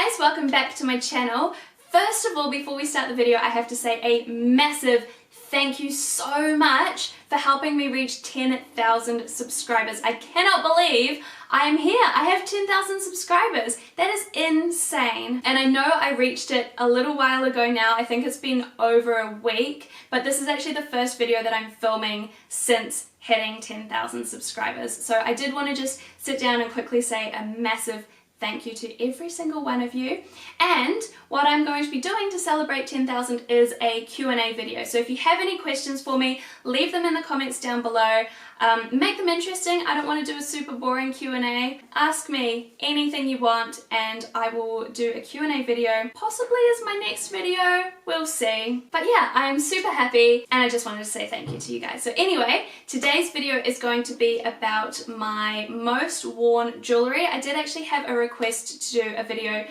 guys, welcome back to my channel. First of all, before we start the video, I have to say a massive thank you so much for helping me reach 10,000 subscribers. I cannot believe I am here. I have 10,000 subscribers. That is insane. And I know I reached it a little while ago now. I think it's been over a week, but this is actually the first video that I'm filming since hitting 10,000 subscribers. So I did want to just sit down and quickly say a massive thank you to every single one of you. And what I'm going to be doing to celebrate 10,000 is a Q&A video. So if you have any questions for me, leave them in the comments down below. Make them interesting. I don't want to do a super boring Q&A. Ask me anything you want and I will do a Q&A video, possibly as my next video. We'll see. But yeah, I'm super happy and I just wanted to say thank you to you guys. So anyway, today's video is going to be about my most worn jewellery. I did actually have a request to do a video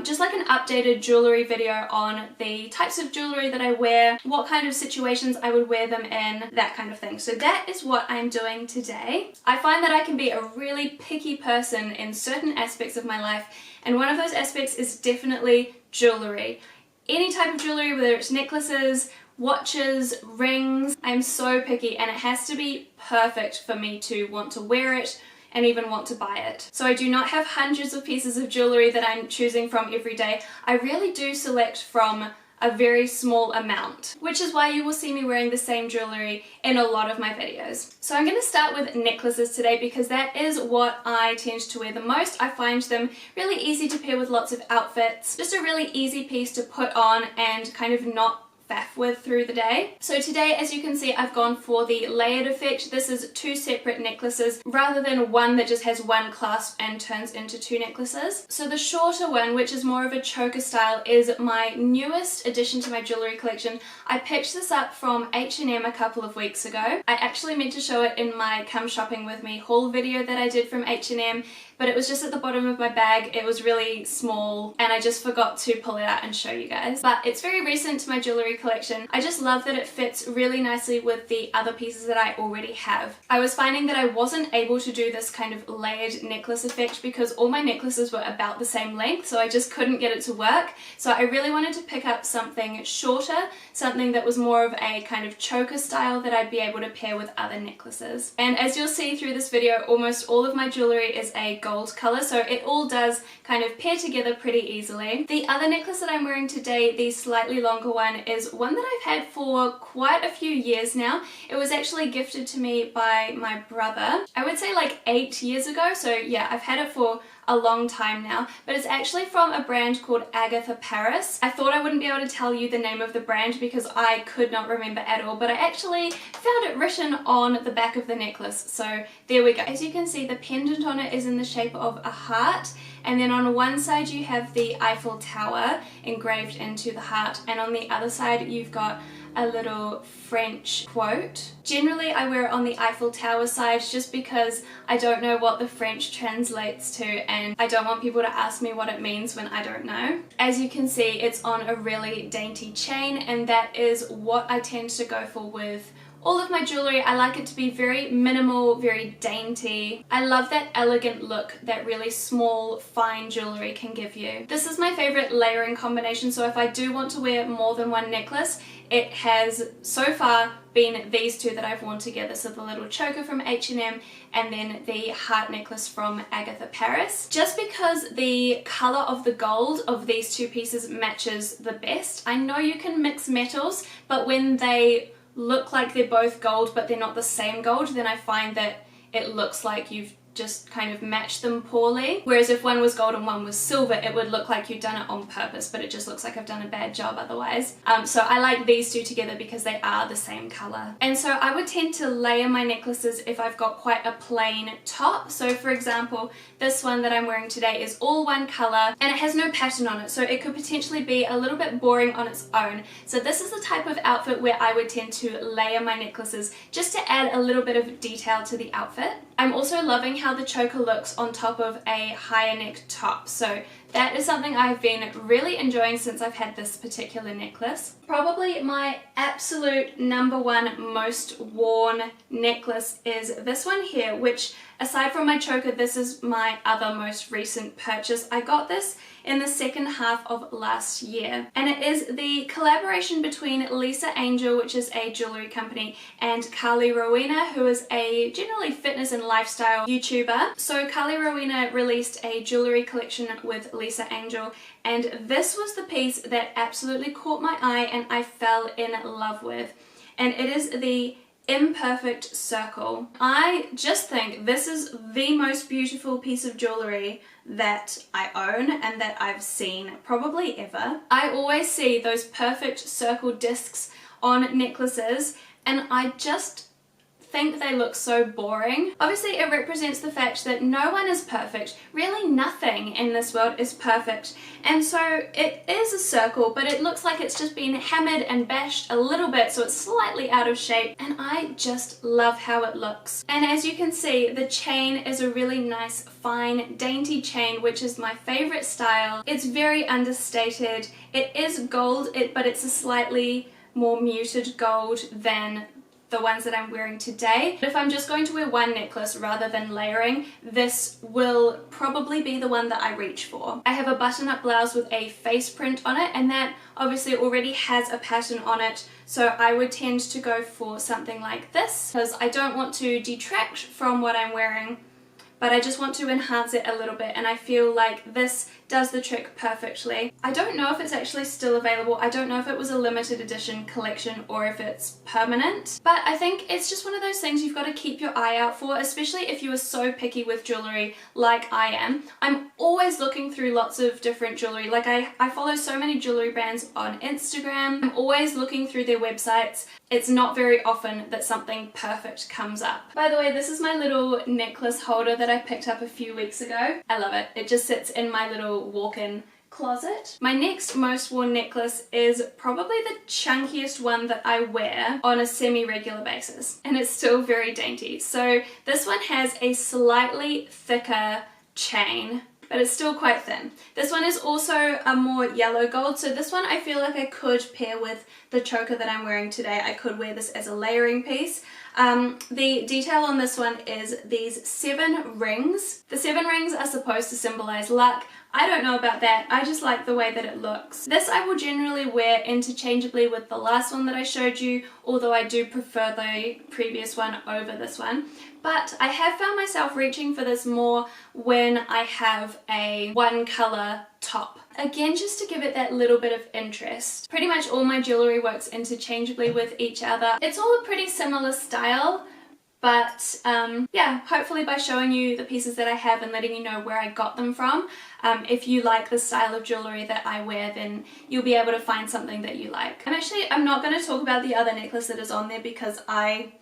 just like an updated jewellery video on the types of jewellery that I wear, what kind of situations I would wear them in, that kind of thing. So that is what I'm doing today. I find that I can be a really picky person in certain aspects of my life, and one of those aspects is definitely jewellery. Any type of jewellery, whether it's necklaces, watches, rings, I'm so picky and it has to be perfect for me to want to wear it and even want to buy it. So I do not have hundreds of pieces of jewellery that I'm choosing from every day. I really do select from a very small amount, which is why you will see me wearing the same jewellery in a lot of my videos. So I'm going to start with necklaces today because that is what I tend to wear the most. I find them really easy to pair with lots of outfits, just a really easy piece to put on and kind of not faff with through the day. So today, as you can see, I've gone for the layered effect. This is two separate necklaces rather than one that just has one clasp and turns into two necklaces. So the shorter one, which is more of a choker style, is my newest addition to my jewellery collection. I picked this up from H&M a couple of weeks ago. I actually meant to show it in my Come Shopping With Me haul video that I did from H&M, but it was just at the bottom of my bag. It was really small and I just forgot to pull it out and show you guys. But it's very recent to my jewellery collection. I just love that it fits really nicely with the other pieces that I already have. I was finding that I wasn't able to do this kind of layered necklace effect because all my necklaces were about the same length, so I just couldn't get it to work. So I really wanted to pick up something shorter, something that was more of a kind of choker style that I'd be able to pair with other necklaces. And as you'll see through this video, almost all of my jewellery is a gold color, so it all does kind of pair together pretty easily. The other necklace that I'm wearing today, the slightly longer one, is one that I've had for quite a few years now. It was actually gifted to me by my brother, I would say like 8 years ago, so yeah, I've had it for a long time now, but it's actually from a brand called Agatha Paris. I thought I wouldn't be able to tell you the name of the brand because I could not remember at all, but I actually found it written on the back of the necklace, so there we go. As you can see, the pendant on it is in the shape of a heart, and then on one side you have the Eiffel Tower engraved into the heart, and on the other side you've got a little French quote. Generally I wear it on the Eiffel Tower side just because I don't know what the French translates to and I don't want people to ask me what it means when I don't know. As you can see, it's on a really dainty chain, and that is what I tend to go for with all of my jewellery. I like it to be very minimal, very dainty. I love that elegant look that really small, fine jewellery can give you. This is my favourite layering combination, so if I do want to wear more than one necklace, it has so far been these two that I've worn together, so the little choker from H&M and then the heart necklace from Agatha Paris. Just because the colour of the gold of these two pieces matches the best. I know you can mix metals, but when they look like they're both gold but they're not the same gold, then I find that it looks like you've just kind of matched them poorly. Whereas if one was gold and one was silver, it would look like you've done it on purpose, but it just looks like I've done a bad job otherwise. So I like these two together because they are the same colour. And so I would tend to layer my necklaces if I've got quite a plain top. So for example, this one that I'm wearing today is all one colour and it has no pattern on it, so it could potentially be a little bit boring on its own. So this is the type of outfit where I would tend to layer my necklaces just to add a little bit of detail to the outfit. I'm also loving how the choker looks on top of a higher neck top. So that is something I've been really enjoying since I've had this particular necklace. Probably my absolute number one most worn necklace is this one here, which aside from my choker, this is my other most recent purchase. I got this in the second half of last year, and it is the collaboration between Lisa Angel, which is a jewelry company, and Carly Rowena, who is a generally fitness and lifestyle YouTuber. So Carly Rowena released a jewelry collection with Lisa Angel, and this was the piece that absolutely caught my eye and I fell in love with, and it is the imperfect circle. I just think this is the most beautiful piece of jewelry that I own and that I've seen probably ever. I always see those perfect circle discs on necklaces and I just think they look so boring. Obviously it represents the fact that no one is perfect. Really nothing in this world is perfect. And so it is a circle, but it looks like it's just been hammered and bashed a little bit, so it's slightly out of shape, and I just love how it looks. And as you can see, the chain is a really nice, fine, dainty chain, which is my favorite style. It's very understated. It is gold, but it's a slightly more muted gold than the ones that I'm wearing today. If I'm just going to wear one necklace rather than layering, this will probably be the one that I reach for. I have a button-up blouse with a face print on it, and that obviously already has a pattern on it, so I would tend to go for something like this because I don't want to detract from what I'm wearing, but I just want to enhance it a little bit, and I feel like this does the trick perfectly. I don't know if it's actually still available. I don't know if it was a limited edition collection or if it's permanent, but I think it's just one of those things you've got to keep your eye out for, especially if you are so picky with jewelry like I am. I'm always looking through lots of different jewelry. Like I follow so many jewelry brands on Instagram. I'm always looking through their websites. It's not very often that something perfect comes up. By the way, this is my little necklace holder that I picked up a few weeks ago. I love it. It just sits in my little walk-in closet. My next most worn necklace is probably the chunkiest one that I wear on a semi-regular basis, and it's still very dainty. So this one has a slightly thicker chain, but it's still quite thin. This one is also a more yellow gold, so this one I feel like I could pair with the choker that I'm wearing today. I could wear this as a layering piece. The detail on this one is these 7 rings. The 7 rings are supposed to symbolize luck. I don't know about that, I just like the way that it looks. This I will generally wear interchangeably with the last one that I showed you, although I do prefer the previous one over this one. But I have found myself reaching for this more when I have a one color top. Again, just to give it that little bit of interest. Pretty much all my jewelry works interchangeably with each other. It's all a pretty similar style, but yeah, hopefully by showing you the pieces that I have and letting you know where I got them from, if you like the style of jewelry that I wear, then you'll be able to find something that you like. I'm not going to talk about the other necklace that is on there because I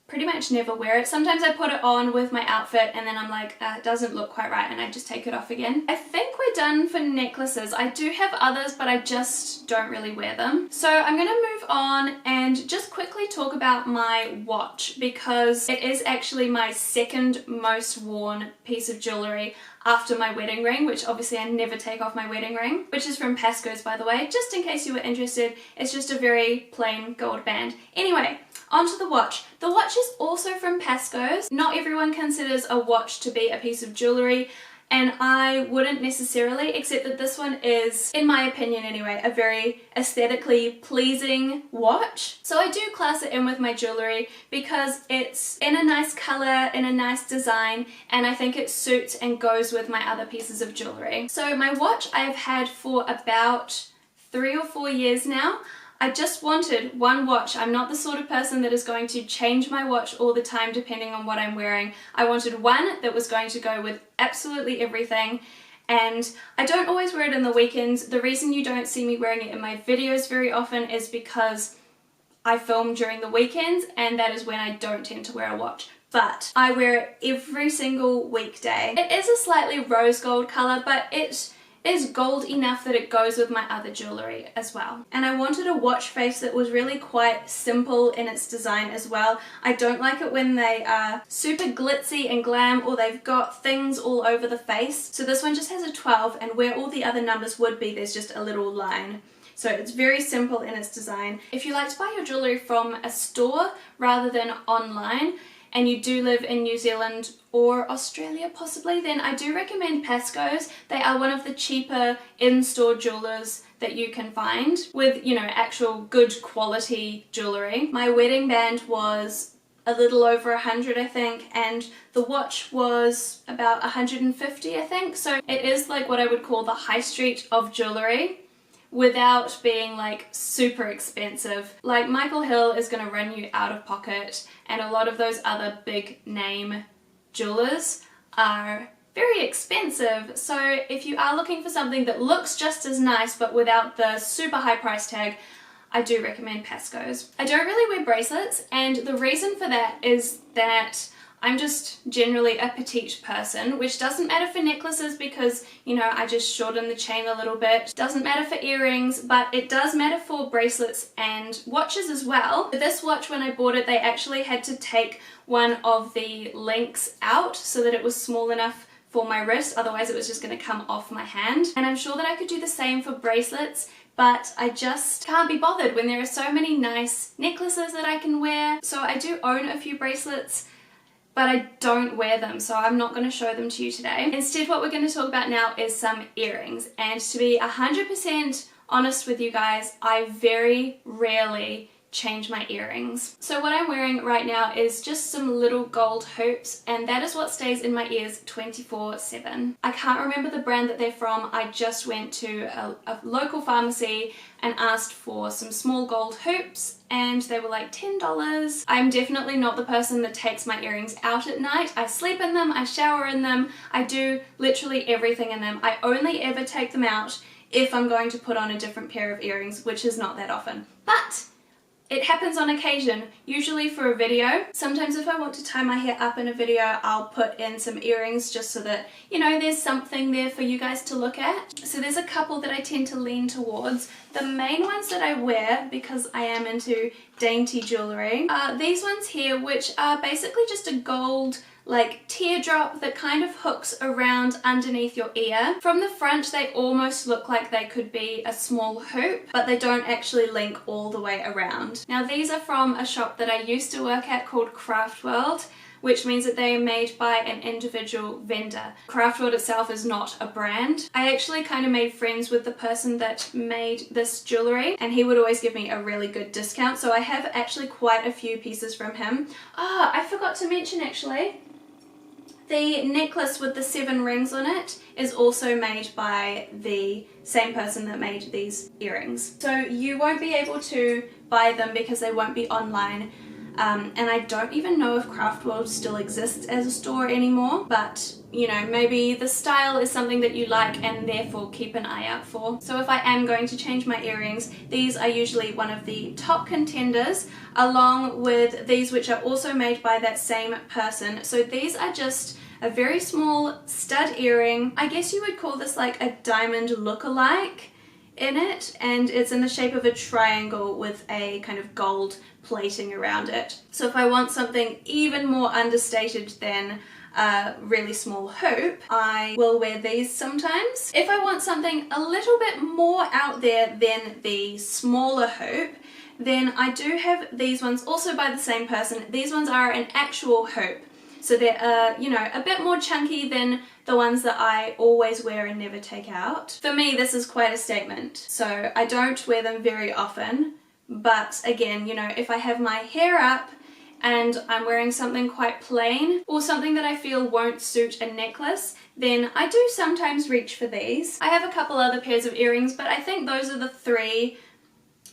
pretty much never wear it. Sometimes I put it on with my outfit and then I'm like, it doesn't look quite right, and I just take it off again. I think we're done for necklaces. I do have others, but I just don't really wear them. So I'm gonna move on and just quickly talk about my watch, because it is actually my second most worn piece of jewelry after my wedding ring, which obviously I never take off my wedding ring, which is from Pasco's, by the way, just in case you were interested. It's just a very plain gold band. Anyway, onto the watch. The watch is also from Pasco's. Not everyone considers a watch to be a piece of jewelry, and I wouldn't necessarily, except that this one is, in my opinion anyway, a very aesthetically pleasing watch. So I do class it in with my jewelry because it's in a nice color, in a nice design, and I think it suits and goes with my other pieces of jewelry. So my watch I've had for about 3 or 4 years now. I just wanted one watch. I'm not the sort of person that is going to change my watch all the time depending on what I'm wearing. I wanted one that was going to go with absolutely everything, and I don't always wear it in the weekends. The reason you don't see me wearing it in my videos very often is because I film during the weekends, and that is when I don't tend to wear a watch. But I wear it every single weekday. It is a slightly rose gold color, but it is gold enough that it goes with my other jewellery as well. And I wanted a watch face that was really quite simple in its design as well. I don't like it when they are super glitzy and glam or they've got things all over the face. So this one just has a 12, and where all the other numbers would be, there's just a little line. So it's very simple in its design. If you like to buy your jewellery from a store rather than online, and you do live in New Zealand or Australia possibly, then I do recommend Pasco's. They are one of the cheaper in-store jewelers that you can find with, you know, actual good quality jewellery. My wedding band was a little over 100, I think, and the watch was about 150, I think. So it is like what I would call the high street of jewellery, without being like super expensive. Like Michael Hill is going to run you out of pocket, and a lot of those other big name jewelers are very expensive. So if you are looking for something that looks just as nice but without the super high price tag, I do recommend Pasco's. I don't really wear bracelets, and the reason for that is that I'm just generally a petite person, which doesn't matter for necklaces because, you know, I just shorten the chain a little bit. Doesn't matter for earrings, but it does matter for bracelets and watches as well. For this watch, when I bought it, they actually had to take one of the links out so that it was small enough for my wrist, otherwise it was just going to come off my hand. And I'm sure that I could do the same for bracelets, but I just can't be bothered when there are so many nice necklaces that I can wear. So I do own a few bracelets, but I don't wear them, so I'm not going to show them to you today. Instead, what we're going to talk about now is some earrings. And to be 100% honest with you guys, I very rarely change my earrings. So what I'm wearing right now is just some little gold hoops, and that is what stays in my ears 24/7. I can't remember the brand that they're from. I just went to a local pharmacy and asked for some small gold hoops, and they were like $10. I'm definitely not the person that takes my earrings out at night. I sleep in them, I shower in them, I do literally everything in them. I only ever take them out if I'm going to put on a different pair of earrings, which is not that often. But it happens on occasion, usually for a video. Sometimes if I want to tie my hair up in a video, I'll put in some earrings just so that, you know, there's something there for you guys to look at. So there's a couple that I tend to lean towards. The main ones that I wear, because I am into dainty jewellery, are these ones here, which are basically just a gold like teardrop that kind of hooks around underneath your ear. From the front they almost look like they could be a small hoop, but they don't actually link all the way around. Now these are from a shop that I used to work at called Craft World, which means that they are made by an individual vendor. Craft World itself is not a brand. I actually kind of made friends with the person that made this jewellery, and he would always give me a really good discount, so I have actually quite a few pieces from him. Ah, I forgot to mention actually, the necklace with the 7 rings on it is also made by the same person that made these earrings. So you won't be able to buy them because they won't be online. And I don't even know if Craft World still exists as a store anymore, but you know, maybe the style is something that you like and therefore keep an eye out for. So if I am going to change my earrings, these are usually one of the top contenders, along with these which are also made by that same person. So these are just a very small stud earring. I guess you would call this like a diamond look-alike in it, and it's in the shape of a triangle with a kind of gold plating around it. So if I want something even more understated than a really small hoop, I will wear these sometimes. If I want something a little bit more out there than the smaller hoop, then I do have these ones also by the same person. These ones are an actual hoop. So they're, you know, a bit more chunky than the ones that I always wear and never take out. For me, this is quite a statement. So I don't wear them very often, but again, you know, if I have my hair up and I'm wearing something quite plain or something that I feel won't suit a necklace, then I do sometimes reach for these. I have a couple other pairs of earrings, but I think those are the 3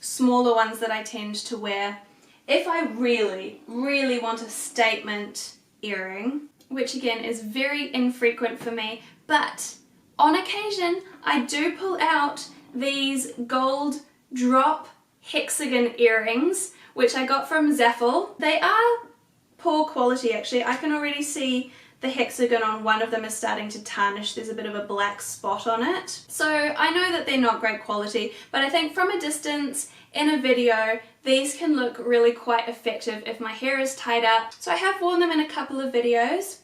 smaller ones that I tend to wear. If I really, really want a statement earring, which again is very infrequent for me, but on occasion I do pull out these gold drop hexagon earrings, which I got from Zaful. They are poor quality actually. I can already see the hexagon on one of them is starting to tarnish. There's a bit of a black spot on it. So I know that they're not great quality, but I think from a distance in a video, these can look really quite effective if my hair is tied up. So I have worn them in a couple of videos.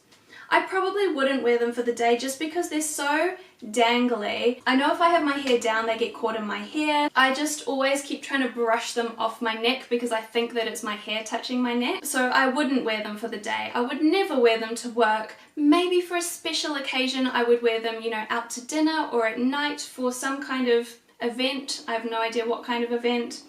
I probably wouldn't wear them for the day just because they're so dangly. I know if I have my hair down, they get caught in my hair. I just always keep trying to brush them off my neck because I think that it's my hair touching my neck. So I wouldn't wear them for the day. I would never wear them to work. Maybe for a special occasion, I would wear them, you know, out to dinner or at night for some kind of event. I have no idea what kind of event.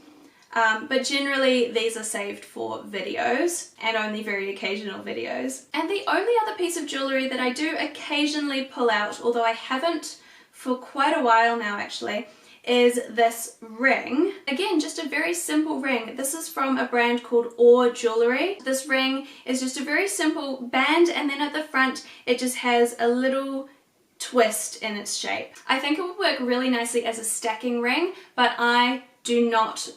But generally these are saved for videos and only very occasional videos. And the only other piece of jewellery that I do occasionally pull out, although I haven't for quite a while now actually, is this ring. Again, just a very simple ring. This is from a brand called Jewellery. This ring is just a very simple band, and then at the front it just has a little twist in its shape. I think it would work really nicely as a stacking ring, but I do not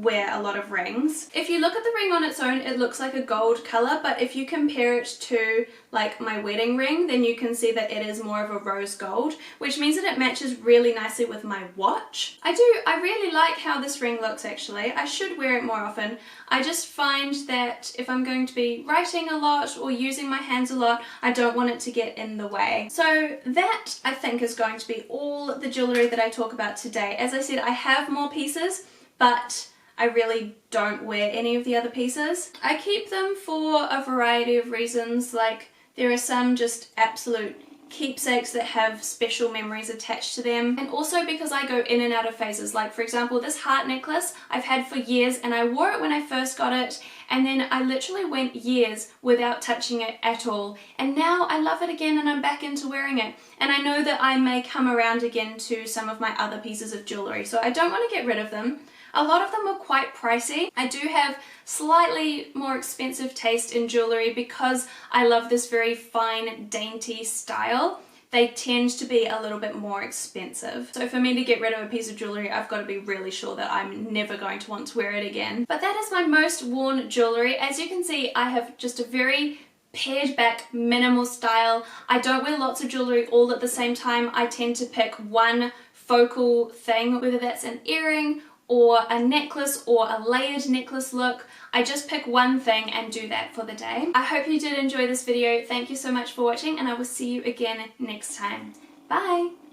wear a lot of rings. If you look at the ring on its own, it looks like a gold color, but if you compare it to like my wedding ring, then you can see that it is more of a rose gold, which means that it matches really nicely with my watch. I really like how this ring looks actually. I should wear it more often. I just find that if I'm going to be writing a lot or using my hands a lot, I don't want it to get in the way. So that I think is going to be all the jewellery that I talk about today. As I said, I have more pieces, but I really don't wear any of the other pieces. I keep them for a variety of reasons, like there are some just absolute keepsakes that have special memories attached to them, and also because I go in and out of phases. Like for example, this heart necklace I've had for years, and I wore it when I first got it, and then I literally went years without touching it at all, and now I love it again and I'm back into wearing it. And I know that I may come around again to some of my other pieces of jewellery, so I don't want to get rid of them. A lot of them are quite pricey. I do have slightly more expensive taste in jewellery because I love this very fine, dainty style. They tend to be a little bit more expensive. So for me to get rid of a piece of jewellery, I've got to be really sure that I'm never going to want to wear it again. But that is my most worn jewellery. As you can see, I have just a very pared back, minimal style. I don't wear lots of jewellery all at the same time. I tend to pick one focal thing, whether that's an earring or a necklace or a layered necklace look. I just pick one thing and do that for the day. I hope you did enjoy this video. Thank you so much for watching, and I will see you again next time. Bye!